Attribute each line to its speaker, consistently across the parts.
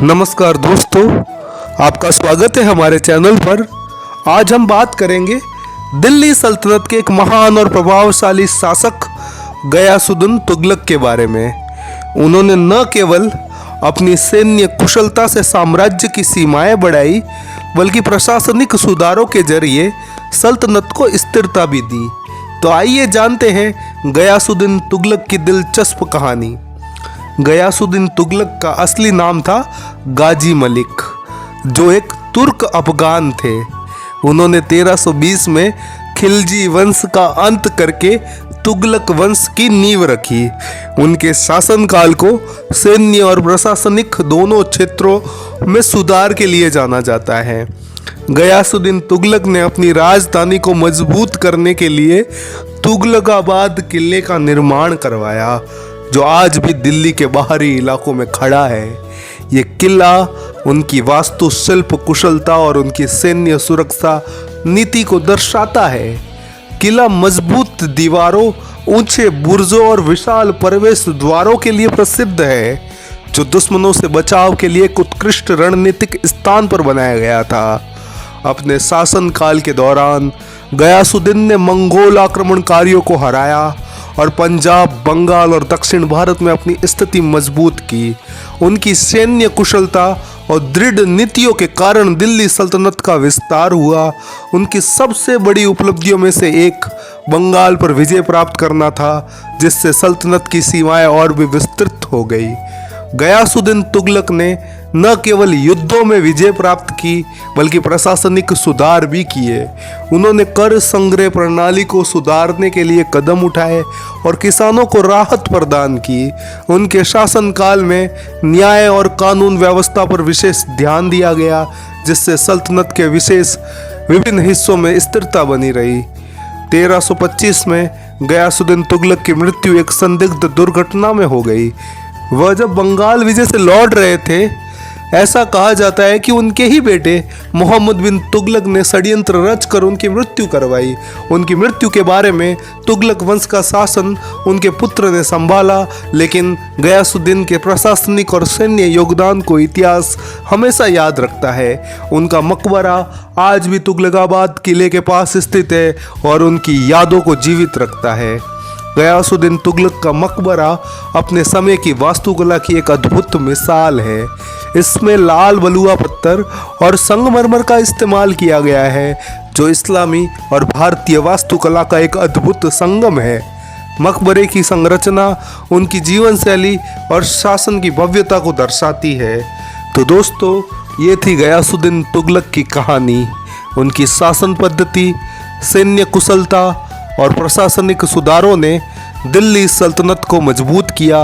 Speaker 1: नमस्कार दोस्तों, आपका स्वागत है हमारे चैनल पर। आज हम बात करेंगे दिल्ली सल्तनत के एक महान और प्रभावशाली शासक गयासुद्दीन तुगलक के बारे में। उन्होंने न केवल अपनी सैन्य कुशलता से साम्राज्य की सीमाएं बढ़ाई, बल्कि प्रशासनिक सुधारों के जरिए सल्तनत को स्थिरता भी दी। तो आइए जानते हैं गयासुद्दीन तुगलक की दिलचस्प कहानी। गयासुद्दीन तुगलक का असली नाम था गाजी मलिक, जो एक तुर्क अफगान थे। उन्होंने 1320 में खिलजी वंश का अंत करके तुगलक वंश की नींव रखी। उनके शासनकाल को सैन्य और प्रशासनिक दोनों क्षेत्रों में सुधार के लिए जाना जाता है। गयासुद्दीन तुगलक ने अपनी राजधानी को मजबूत करने के लिए तुगलकाबाद किले का निर्माण करवाया, जो आज भी दिल्ली के बाहरी इलाकों में खड़ा है। ये किला उनकी वास्तुशिल्प कुशलता और उनकी सैन्य सुरक्षा नीति को दर्शाता है। किला मजबूत दीवारों, ऊंचे बुर्जों और विशाल प्रवेश द्वारों के लिए प्रसिद्ध है, जो दुश्मनों से बचाव के लिए एक उत्कृष्ट रणनीतिक स्थान पर बनाया गया था। अपने शासनकाल के दौरान गयासुद्दीन ने मंगोल आक्रमणकारियों को हराया और पंजाब, बंगाल और दक्षिण भारत में अपनी स्थिति मजबूत की। उनकी सैन्य कुशलता और दृढ़ नीतियों के कारण दिल्ली सल्तनत का विस्तार हुआ। उनकी सबसे बड़ी उपलब्धियों में से एक बंगाल पर विजय प्राप्त करना था, जिससे सल्तनत की सीमाएं और भी विस्तृत हो गई। गयासुद्दीन तुगलक ने न केवल युद्धों में विजय प्राप्त की, बल्कि प्रशासनिक सुधार भी किए। उन्होंने कर संग्रह प्रणाली को सुधारने के लिए कदम उठाए और किसानों को राहत प्रदान की। उनके शासनकाल में न्याय और कानून व्यवस्था पर विशेष ध्यान दिया गया, जिससे सल्तनत के विभिन्न हिस्सों में स्थिरता बनी रही। 1325 में गयासुद्दीन तुगलक की मृत्यु एक संदिग्ध दुर्घटना में हो गई। वह जब बंगाल विजय से लौट रहे थे, ऐसा कहा जाता है कि उनके ही बेटे मोहम्मद बिन तुगलक ने षड्यंत्र रचकर उनकी मृत्यु करवाई। उनकी मृत्यु के बारे में तुगलक वंश का शासन उनके पुत्र ने संभाला, लेकिन गयासुद्दीन के प्रशासनिक और सैन्य योगदान को इतिहास हमेशा याद रखता है। उनका मकबरा आज भी तुगलकाबाद किले के पास स्थित है और उनकी यादों को जीवित रखता है। गयासुद्दीन तुगलक का मकबरा अपने समय की वास्तुकला की एक अद्भुत मिसाल है। इसमें लाल बलुआ पत्थर और संगमरमर का इस्तेमाल किया गया है, जो इस्लामी और भारतीय वास्तुकला का एक अद्भुत संगम है। मकबरे की संरचना उनकी जीवन शैली और शासन की भव्यता को दर्शाती है। तो दोस्तों, ये थी गयासुद्दीन तुगलक की कहानी। उनकी शासन पद्धति, सैन्य कुशलता और प्रशासनिक सुधारों ने दिल्ली सल्तनत को मजबूत किया।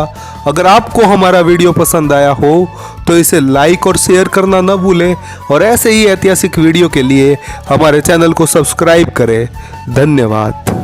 Speaker 1: अगर आपको हमारा वीडियो पसंद आया हो तो इसे लाइक और शेयर करना न भूलें, और ऐसे ही ऐतिहासिक वीडियो के लिए हमारे चैनल को सब्सक्राइब करें। धन्यवाद।